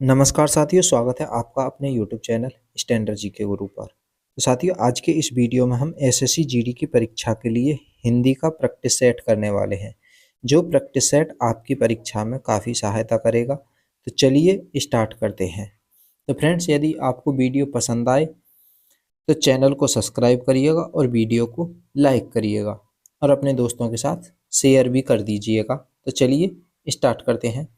नमस्कार साथियों, स्वागत है आपका अपने यूट्यूब चैनल स्टैंडर्ड जीके गुरु पर। तो साथियों, आज के इस वीडियो में हम एसएससी जीडी की परीक्षा के लिए हिंदी का प्रैक्टिस सेट करने वाले हैं, जो प्रैक्टिस सेट आपकी परीक्षा में काफ़ी सहायता करेगा। तो चलिए स्टार्ट करते हैं। तो फ्रेंड्स, यदि आपको वीडियो पसंद आए तो चैनल को सब्सक्राइब करिएगा और वीडियो को लाइक करिएगा और अपने दोस्तों के साथ शेयर भी कर दीजिएगा। तो चलिए स्टार्ट करते हैं।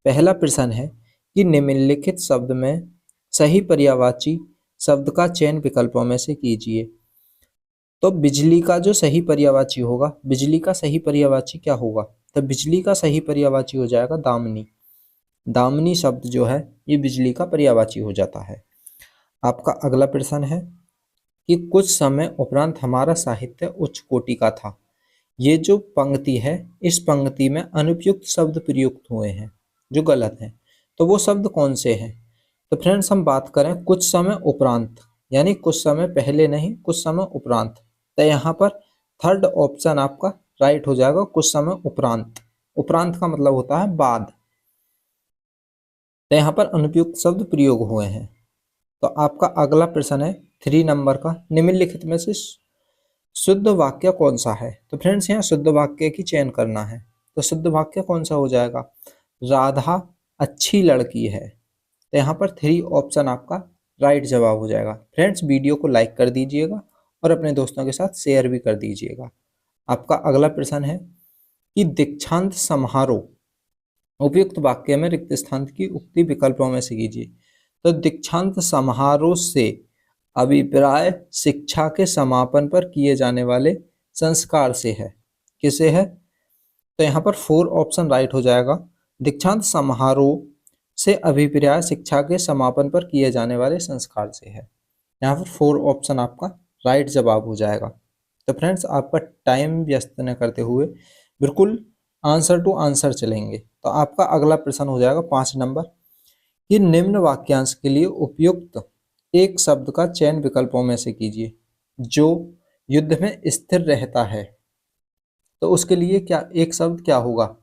पहला प्रश्न है कि निम्नलिखित शब्द में सही पर्यायवाची शब्द का चयन विकल्पों में से कीजिए। तो बिजली का जो सही पर्यायवाची होगा, बिजली का सही पर्यायवाची क्या होगा? तो बिजली का सही पर्यायवाची हो जाएगा दामिनी। दामिनी शब्द जो है ये बिजली का पर्यायवाची हो जाता है। आपका अगला प्रश्न है कि कुछ समय उपरांत हमारा साहित्य उच्च कोटि का था। ये जो पंक्ति है, इस पंक्ति में अनुपयुक्त शब्द प्रयुक्त हुए हैं जो गलत है। तो वो शब्द कौन से हैं? तो फ्रेंड्स, हम बात करें कुछ समय उपरांत, यानी कुछ समय पहले नहीं, कुछ समय उपरांत। तो यहाँ पर थर्ड ऑप्शन आपका राइट हो जाएगा, कुछ समय उपरांत। उपरांत का मतलब होता है बाद। तो यहाँ पर अनुपयुक्त शब्द प्रयोग हुए हैं। तो आपका अगला प्रश्न है 3 नंबर का, निम्नलिखित में से शुद्ध वाक्य कौन सा है? तो फ्रेंड्स, यहाँ शुद्ध वाक्य की चयन करना है। तो शुद्ध वाक्य कौन सा हो जाएगा? राधा अच्छी लड़की है। तो यहाँ पर 3 ऑप्शन आपका राइट जवाब हो जाएगा। फ्रेंड्स, वीडियो को लाइक कर दीजिएगा और अपने दोस्तों के साथ शेयर भी कर दीजिएगा। आपका अगला प्रश्न है कि दीक्षांत समारोह उपयुक्त वाक्य में रिक्त स्थान की उक्ति विकल्पों में से कीजिए। तो दीक्षांत समारोह से अभिप्राय शिक्षा के समापन पर किए जाने वाले संस्कार से है। किसे है? तो यहाँ पर 4 ऑप्शन राइट हो जाएगा। दीक्षांत समारोह से अभिप्राय शिक्षा के समापन पर किए जाने वाले संस्कार से है। यहाँ पर 4 ऑप्शन आपका राइट जवाब हो जाएगा। तो फ्रेंड्स, आपका टाइम व्यस्त न करते हुए बिल्कुल आंसर टू आंसर चलेंगे। तो आपका अगला प्रश्न हो जाएगा 5 नंबर कि निम्न वाक्यांश के लिए उपयुक्त एक शब्द का चयन विकल्पों में से कीजिए। जो युद्ध में स्थिर रहता है, तो उसके लिए क्या एक शब्द क्या होगा?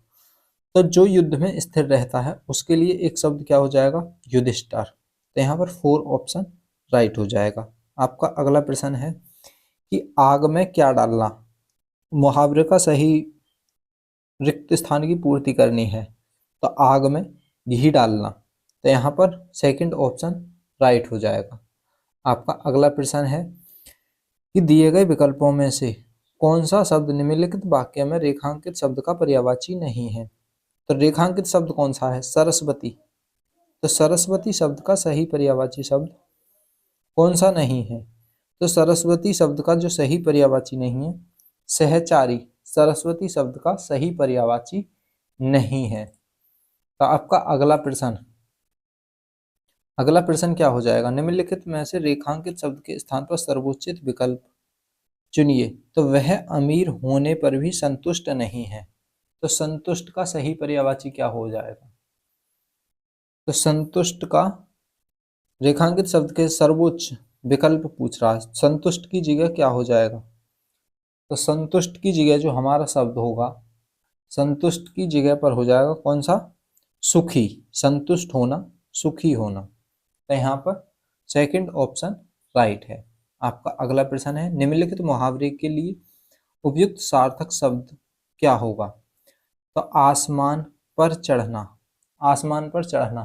तो जो युद्ध में स्थिर रहता है उसके लिए एक शब्द क्या हो जाएगा? युधिष्ठिर। तो यहाँ पर 4 ऑप्शन राइट हो जाएगा। आपका अगला प्रश्न है कि आग में क्या डालना? मुहावरे का सही रिक्त स्थान की पूर्ति करनी है। तो आग में घी डालना। तो यहाँ पर सेकंड ऑप्शन राइट हो जाएगा। आपका अगला प्रश्न है कि दिए गए विकल्पों में से कौन सा शब्द निम्नलिखित वाक्य में रेखांकित शब्द का पर्यायवाची नहीं है? तो रेखांकित शब्द कौन सा है? सरस्वती। तो सरस्वती शब्द का सही पर्यायवाची शब्द कौन सा नहीं है? तो सरस्वती शब्द का जो सही पर्यायवाची नहीं है, सहचारी सरस्वती शब्द का सही पर्यायवाची नहीं है। तो आपका अगला प्रश्न क्या हो जाएगा? निम्नलिखित में से रेखांकित शब्द के स्थान पर सर्वोचित विकल्प चुनिए। तो वह अमीर होने पर भी संतुष्ट नहीं है। तो संतुष्ट का सही पर्यायवाची क्या हो जाएगा? तो संतुष्ट का रेखांकित शब्द के सर्वोच्च विकल्प पूछ रहा है, संतुष्ट की जगह क्या हो जाएगा? तो संतुष्ट की जगह जो हमारा शब्द होगा, संतुष्ट की जगह पर हो जाएगा कौन सा? सुखी। संतुष्ट होना, सुखी होना। तो यहाँ पर सेकंड ऑप्शन राइट है। आपका अगला प्रश्न है निम्नलिखित मुहावरे के लिए उपयुक्त सार्थक शब्द क्या होगा? तो आसमान पर चढ़ना। आसमान पर चढ़ना,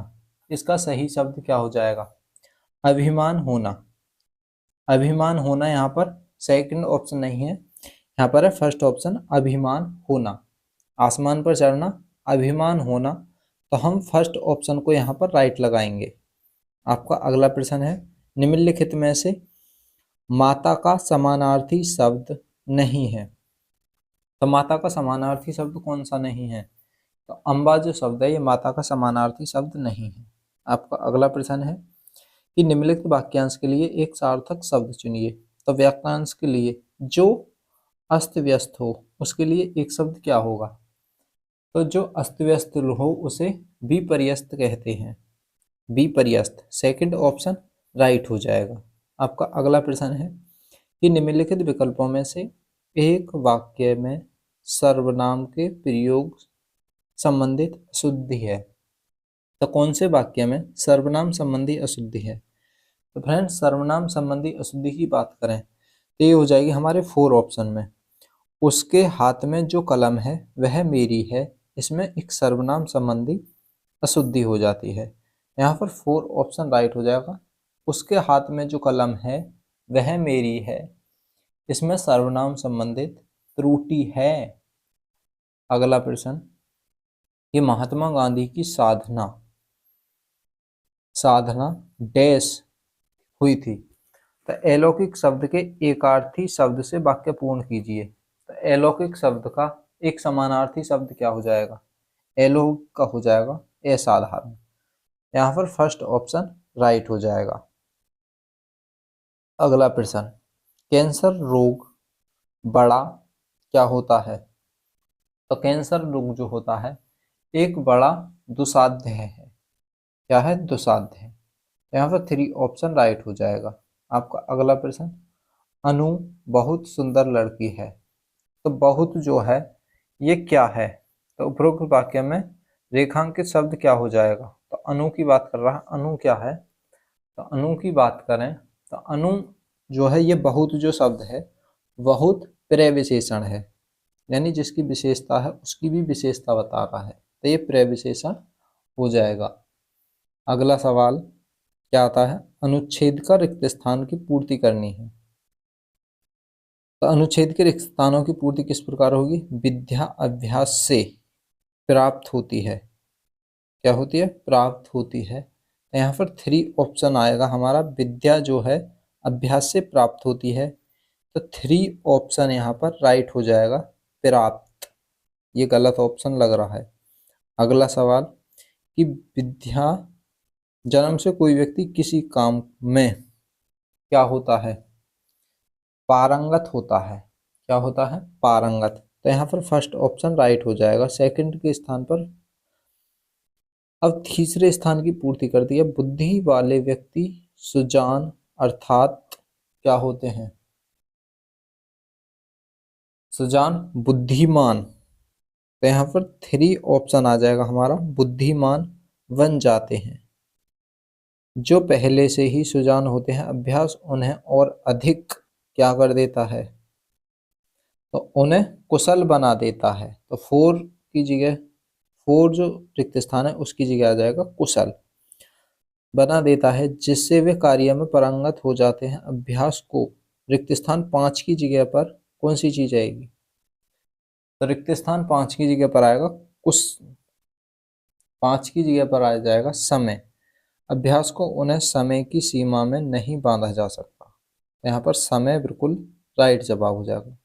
इसका सही शब्द क्या हो जाएगा? अभिमान होना। अभिमान होना यहाँ पर सेकंड ऑप्शन नहीं है, यहाँ पर है फर्स्ट ऑप्शन अभिमान होना। आसमान पर चढ़ना, अभिमान होना। तो हम फर्स्ट ऑप्शन को यहाँ पर राइट लगाएंगे। आपका अगला प्रश्न है निम्नलिखित में से माता का समानार्थी शब्द नहीं है। तो माता का समानार्थी शब्द कौन सा नहीं है? तो अम्बा जो शब्द है ये माता का समानार्थी शब्द नहीं है। आपका अगला प्रश्न है कि निम्नलिखित वाक्यांश के लिए एक सार्थक शब्द चुनिए। तो वाक्यांश के लिए जो अस्त व्यस्त हो उसके लिए एक शब्द क्या होगा? तो जो अस्त व्यस्त हो उसे विपर्यस्त कहते हैं। विपर्यस्त सेकंड ऑप्शन राइट हो जाएगा। आपका अगला प्रश्न है कि निम्नलिखित विकल्पों में से एक वाक्य में सर्वनाम के प्रयोग संबंधित अशुद्धि है। तो कौन से वाक्य में सर्वनाम संबंधी अशुद्धि है? तो फ्रेंड्स सर्वनाम संबंधी अशुद्धि की बात करें तो ये हो जाएगी हमारे 4 ऑप्शन में। उसके हाथ में जो कलम है वह मेरी है, इसमें एक सर्वनाम संबंधी अशुद्धि हो जाती है। यहाँ पर 4 ऑप्शन राइट हो जाएगा। उसके हाथ में जो कलम है वह मेरी है, इसमें सर्वनाम संबंधित त्रुटि है। अगला प्रश्न, ये महात्मा गांधी की साधना डैश हुई थी। तो अलौकिक शब्द के एकार्थी शब्द से वाक्य पूर्ण कीजिए। तो अलौकिक शब्द का एक समानार्थी शब्द क्या हो जाएगा? अलौकिक का हो जाएगा असाधारण। यहाँ पर फर्स्ट ऑप्शन राइट हो जाएगा। अगला प्रश्न, कैंसर रोग बड़ा क्या होता है? तो कैंसर रोग जो होता है एक बड़ा दुसाध्य है। क्या है? दुसाध्य है। यहाँ पर 3 ऑप्शन राइट हो जाएगा आपका। अगला प्रश्न, अनु बहुत सुंदर लड़की है। तो बहुत जो है ये क्या है? तो उपरोक्त वाक्य में रेखांकित शब्द क्या हो जाएगा? तो अनु की बात कर रहा है। अनु क्या है? तो अनु की बात करें तो अनु जो है ये बहुत जो शब्द है बहुत प्रविशेषण है, यानी जिसकी विशेषता है उसकी भी विशेषता बता रहा है, तो ये प्रविशेषण हो जाएगा। अगला सवाल क्या आता है? अनुच्छेद का रिक्त स्थान की पूर्ति करनी है। तो अनुच्छेद के रिक्त स्थानों की पूर्ति किस प्रकार होगी? विद्या अभ्यास से प्राप्त होती है। क्या होती है? प्राप्त होती है। तो यहाँ पर 3 ऑप्शन आएगा हमारा। विद्या जो है अभ्यास से प्राप्त होती है, तो 3 ऑप्शन यहाँ पर राइट हो जाएगा। प्राप्त ये गलत ऑप्शन लग रहा है। अगला सवाल कि विद्या जन्म से कोई व्यक्ति किसी काम में क्या होता है? पारंगत होता है। क्या होता है? पारंगत। तो यहाँ पर फर्स्ट ऑप्शन राइट हो जाएगा। सेकंड के स्थान पर अब तीसरे स्थान की पूर्ति कर दी है। बुद्धि वाले व्यक्ति सुजान अर्थात क्या होते हैं? सुजान बुद्धिमान। तो यहाँ पर 3 ऑप्शन आ जाएगा हमारा। बुद्धिमान बन जाते हैं जो पहले से ही सुजान होते हैं। अभ्यास उन्हें और अधिक क्या कर देता है? तो उन्हें कुशल बना देता है। तो 4 की जगह 4 जो रिक्त स्थान है उसकी जगह आ जाएगा कुशल बना देता है, जिससे वे कार्य में पारंगत हो जाते हैं। अभ्यास को रिक्त स्थान 5 की जगह पर कौन सी चीज आएगी? तो रिक्त स्थान 5 की जगह पर आएगा 5 की जगह पर आ जाएगा समय। अभ्यास को उन्हें समय की सीमा में नहीं बांधा जा सकता। यहाँ पर समय बिल्कुल राइट जवाब हो जाएगा।